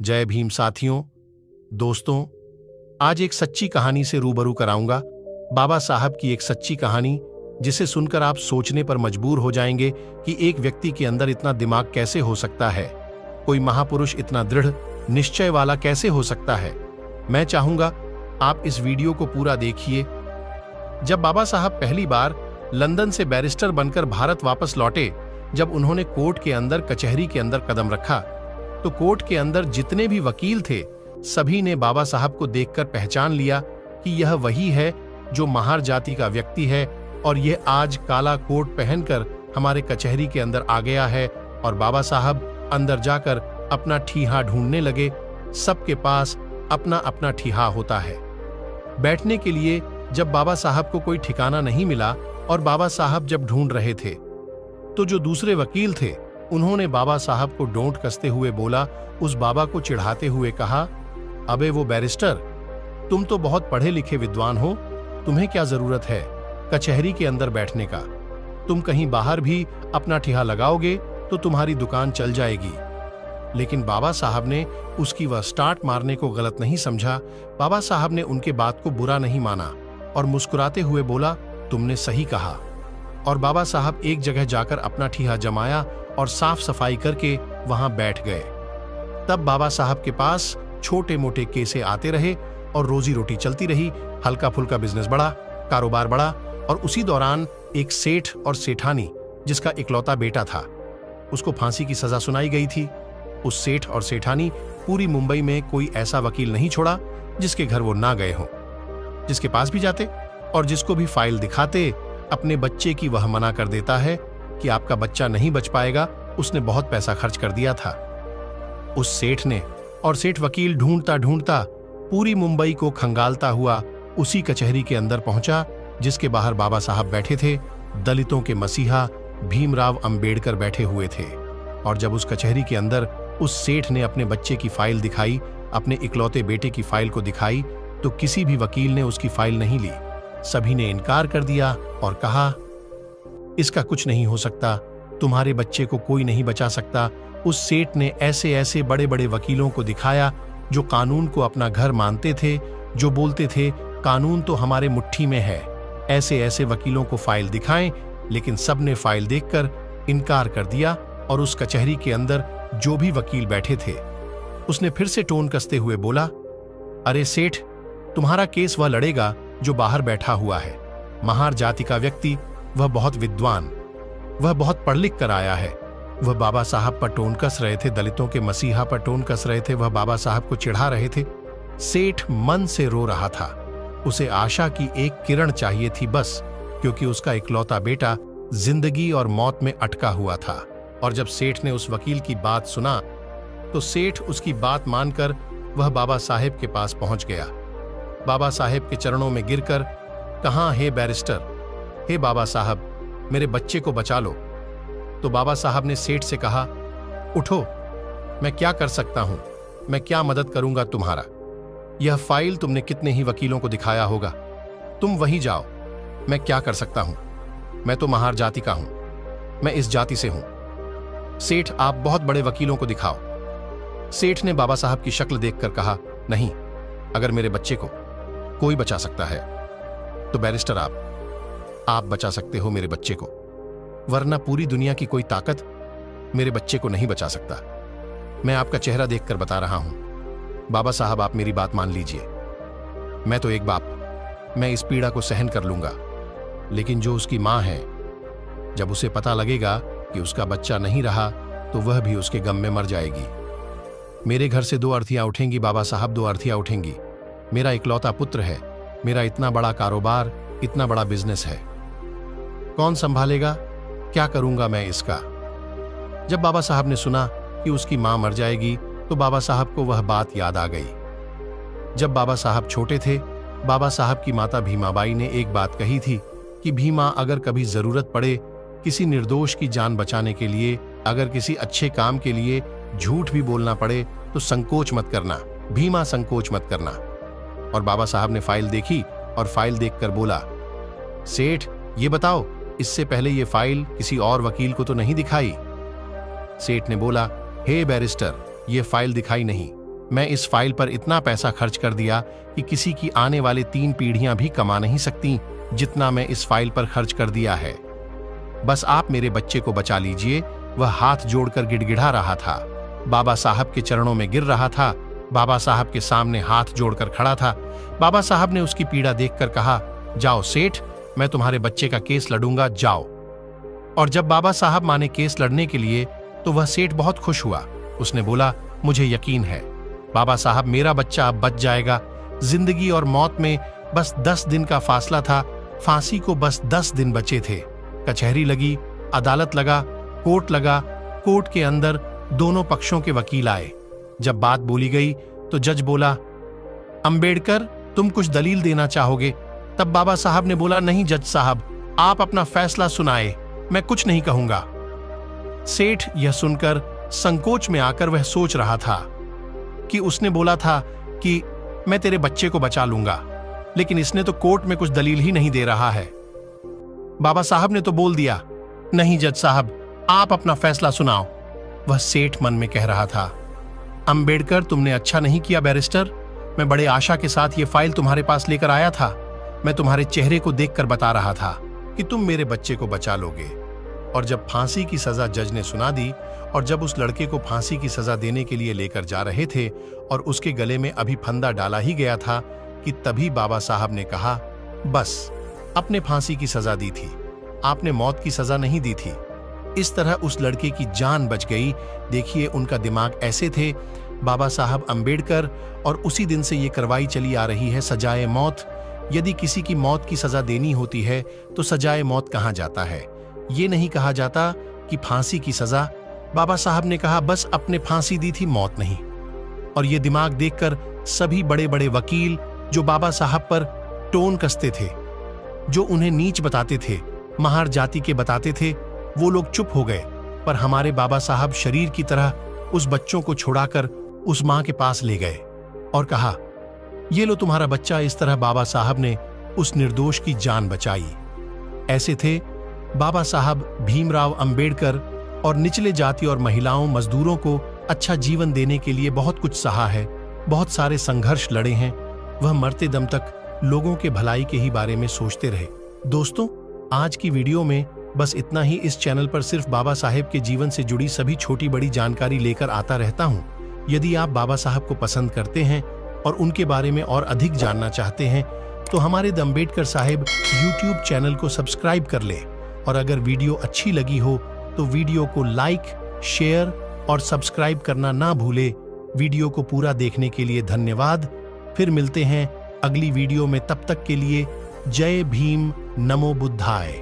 जय भीम साथियों, दोस्तों, आज एक सच्ची कहानी से रूबरू कराऊंगा। बाबा साहब की एक सच्ची कहानी जिसे सुनकर आप सोचने पर मजबूर हो जाएंगे कि एक व्यक्ति के अंदर इतना दिमाग कैसे हो सकता है, कोई महापुरुष इतना दृढ़ निश्चय वाला कैसे हो सकता है। मैं चाहूंगा आप इस वीडियो को पूरा देखिए। जब बाबा साहब पहली बार लंदन से बैरिस्टर बनकर भारत वापस लौटे, जब उन्होंने कोर्ट के अंदर, कचहरी के अंदर कदम रखा, तो कोर्ट के अंदर जितने भी वकील थे सभी ने बाबा साहब को देखकर पहचान लिया कि यह वही है जो महार जाति का व्यक्ति है और यह आज काला कोट पहनकर हमारे कचहरी के अंदर आ गया है। और बाबा साहब अंदर जाकर अपना ठीहा ढूंढने लगे। सबके पास अपना अपना ठीहा होता है। बैठने के लिए जब बाबा साहब को कोई ठिकाना नहीं मिला और बाबा साहब जब ढूंढ रहे थे, तो जो दूसरे वकील थे उन्होंने बाबा साहब को डोंट कसते हुए बोला, उस बाबा को चिढ़ाते हुए कहा, अबे वो बैरिस्टर, तुम तो बहुत पढ़े लिखे विद्वान हो, तुम्हें क्या जरूरत है कचहरी के अंदर बैठने का? तुम कहीं बाहर भी अपना ठिहा लगाओगे तो तुम्हारी दुकान चल जाएगी। लेकिन बाबा साहब ने उसकी वह स्टार्ट मारने को गलत नहीं समझा। बाबा साहब ने उनके बात को बुरा नहीं माना और मुस्कुराते हुए बोला, तुमने सही कहा। और बाबा साहब एक जगह जाकर अपना ठिहा जमाया और साफ सफाई करके वहां बैठ गए। तब बाबा साहब के पास छोटे मोटे केसे आते रहे और रोजी रोटी चलती रही। हल्का फुल्का बिजनेस बढ़ा, कारोबार बढ़ा। और उसी दौरान एक सेठ और सेठानी जिसका इकलौता बेटा था, उसको फांसी की सजा सुनाई गई थी। उस सेठ और सेठानी पूरी मुंबई में कोई ऐसा वकील नहीं छोड़ा जिसके घर वो ना गए हों। जिसके पास भी जाते और जिसको भी फाइल दिखाते, अपने बच्चे की वह मना कर देता है कि आपका बच्चा नहीं बच पाएगा, उसने बहुत पैसा खर्च कर दिया था। उस सेठ ने और सेठ वकील ढूंढता ढूंढता पूरी मुंबई को खंगालता हुआ उसी कचहरी के अंदर पहुंचा जिसके बाहर बाबा साहब बैठे थे। दलितों के मसीहा भीमराव अंबेडकर बैठे हुए थे। और जब उस कचहरी के अंदर उस सेठ ने अपने बच्चे की फाइल दिखाई, अपने इकलौते बेटे की फाइल को दिखाई, तो किसी भी वकील ने उसकी फाइल नहीं ली। सभी ने इनकार कर दिया और कहा, इसका कुछ नहीं हो सकता, तुम्हारे बच्चे को कोई नहीं बचा सकता। उस सेठ ने ऐसे ऐसे बड़े बड़े वकीलों को दिखाया जो कानून को अपना घर मानते थे, जो बोलते थे कानून तो हमारे मुट्ठी में है। ऐसे ऐसे वकीलों को फाइल दिखाएं, लेकिन सबने फाइल देखकर इनकार कर दिया। और उस कचहरी के अंदर जो भी वकील बैठे थे, उसने फिर से टोन कसते हुए बोला, अरे सेठ, तुम्हारा केस वह लड़ेगा जो बाहर बैठा हुआ है। महार जाति का व्यक्ति, वह बहुत विद्वान, वह बहुत पढ़ लिख कर आया है। वह बाबा साहब पर टोन कस रहे थे, दलितों के मसीहा पर टोन कस रहे थे, वह बाबा साहब को चिढ़ा रहे थे। सेठ मन से रो रहा था। उसे आशा की एक किरण चाहिए थी बस, क्योंकि उसका इकलौता बेटा जिंदगी और मौत में अटका हुआ था। और जब सेठ ने उस वकील की बात सुना, तो सेठ उसकी बात मानकर वह बाबा साहेब के पास पहुंच गया। बाबा साहेब के चरणों में गिरकर कहा, हे बैरिस्टर, हे बाबा साहब, मेरे बच्चे को बचा लो। तो बाबा साहब ने सेठ से कहा, उठो, मैं क्या कर सकता हूं, मैं क्या मदद करूंगा तुम्हारा। यह फाइल तुमने कितने ही वकीलों को दिखाया होगा, तुम वहीं जाओ, मैं क्या कर सकता हूं। मैं तो महार जाति का हूं, मैं इस जाति से हूं। सेठ, आप बहुत बड़े वकीलों को दिखाओ। सेठ ने बाबा साहब की शक्ल देखकर कहा, नहीं, अगर मेरे बच्चे को कोई बचा सकता है तो बैरिस्टर आप बचा सकते हो मेरे बच्चे को, वरना पूरी दुनिया की कोई ताकत मेरे बच्चे को नहीं बचा सकता। मैं आपका चेहरा देखकर बता रहा हूं। बाबा साहब, आप मेरी बात मान लीजिए। मैं तो एक बाप, मैं इस पीड़ा को सहन कर लूंगा, लेकिन जो उसकी मां है, जब उसे पता लगेगा कि उसका बच्चा नहीं रहा, तो वह भी उसके गम में मर जाएगी। मेरे घर से 2 अर्थियां उठेंगी बाबा साहब, 2 अर्थियां उठेंगी। मेरा इकलौता पुत्र है, मेरा इतना बड़ा कारोबार, इतना बड़ा बिजनेस है, कौन संभालेगा? क्या करूंगा मैं इसका? जब बाबा साहब ने सुना कि उसकी मां मर जाएगी, तो बाबा साहब को वह बात याद आ गई। जब बाबा साहब छोटे थे, बाबा साहब की माता भीमाबाई ने एक बात कही थी कि भीमा, अगर कभी जरूरत पड़े किसी निर्दोष की जान बचाने के लिए, अगर किसी अच्छे काम के लिए झूठ भी बोलना पड़े, तो संकोच मत करना भीमा, संकोच मत करना। और बाबा साहब ने फाइल देखी और फाइल देखकर बोला, सेठ, ये बताओ, इससे पहले ये फाइल किसी और वकील को तो नहीं दिखाई? सेठ ने बोला, हे बैरिस्टर, ये फाइल दिखाई नहीं, मैं इस फाइल पर इतना पैसा खर्च कर दिया कि किसी की आने वाले 3 पीढ़ियां भी कमा नहीं सकती जितना मैं इस फाइल पर खर्च कर दिया है। बस आप मेरे बच्चे को बचा लीजिए। वह हाथ जोड़कर गिड़गिड़ा रहा था। बाबा साहब के चरणों में गिर रहा था। बाबा साहब के सामने हाथ जोड़कर खड़ा था। बाबा साहब ने उसकी पीड़ा देखकर कहा, जाओ सेठ, मैं तुम्हारे बच्चे का केस लड़ूंगा, जाओ। और जब बाबा साहब माने केस लड़ने के लिए तो वह सेठ बहुत खुश हुआ। उसने बोला, मुझे यकीन है बाबा साहब, मेरा बच्चा अब बच जाएगा। जिंदगी और मौत में बस 10 दिन का फासला था। फांसी को बस 10 दिन बचे थे। कचहरी लगी, अदालत लगा, कोर्ट लगा। कोर्ट के अंदर दोनों पक्षों के वकील आए। जब बात बोली गई तो जज बोला, अंबेडकर, तुम कुछ दलील देना चाहोगे? तब बाबा साहब ने बोला, नहीं जज साहब, आप अपना फैसला सुनाए, मैं कुछ नहीं कहूंगा। सेठ यह सुनकर संकोच में आकर वह सोच रहा था कि उसने बोला था कि मैं तेरे बच्चे को बचा लूंगा, लेकिन इसने तो कोर्ट में कुछ दलील ही नहीं दे रहा है। बाबा साहब ने तो बोल दिया, नहीं जज साहब, आप अपना फैसला सुनाओ। वह सेठ मन में कह रहा था, अंबेडकर, तुमने अच्छा नहीं किया बैरिस्टर। मैं बड़े आशा के साथ ये फाइल तुम्हारे पास लेकर आया था। मैं तुम्हारे चेहरे को देखकर बता रहा था कि तुम मेरे बच्चे को बचा लोगे। और जब फांसी की सजा जज ने सुना दी और जब उस लड़के को फांसी की सजा देने के लिए लेकर जा रहे थे और उसके गले में अभी फंदा डाला ही गया था कि तभी बाबा साहब ने कहा, बस, आपने फांसी की सजा दी थी, आपने मौत की सजा नहीं दी थी। इस तरह उस लड़के की जान बच गई। देखिए, उनका दिमाग ऐसे थे बाबा साहब अंबेडकर, और उसी दिन से ये करवाई चली आ रही है सजाए मौत। यदि किसी की मौत की सजा देनी होती है तो सजाए मौत कहा जाता है, ये नहीं कहा जाता कि फांसी की सजा। बाबा साहब ने कहा, बस अपने फांसी दी थी, मौत नहीं। और ये दिमाग देखकर सभी बड़े बड़े वकील जो बाबा साहब पर टोन कसते थे, जो उन्हें नीच बताते थे, महार जाति के बताते थे, वो लोग चुप हो गए। पर हमारे बाबा साहब शरीर की तरह उस बच्चों को छुड़ाकर उस मां के पास ले गए और कहा, ये लो तुम्हारा बच्चा। इस तरह बाबा साहब ने उस निर्दोष की जान बचाई। ऐसे थे बाबा साहब भीमराव अंबेडकर, और निचले जाति और महिलाओं, मजदूरों को अच्छा जीवन देने के लिए बहुत कुछ सहा है, बहुत सारे संघर्ष लड़े हैं। वह मरते दम तक लोगों के भलाई के ही बारे में सोचते रहे। दोस्तों, आज की वीडियो में बस इतना ही। इस चैनल पर सिर्फ बाबा साहेब के जीवन से जुड़ी सभी छोटी बड़ी जानकारी लेकर आता रहता हूं। यदि आप बाबा साहब को पसंद करते हैं और उनके बारे में और अधिक जानना चाहते हैं तो हमारे the Ambedkar Saheb YouTube channel को सब्सक्राइब कर ले। और अगर वीडियो अच्छी लगी हो तो वीडियो को लाइक, शेयर और सब्सक्राइब करना ना भूले। वीडियो को पूरा देखने के लिए धन्यवाद। फिर मिलते हैं अगली वीडियो में। तब तक के लिए जय भीम, नमो बुद्धाय।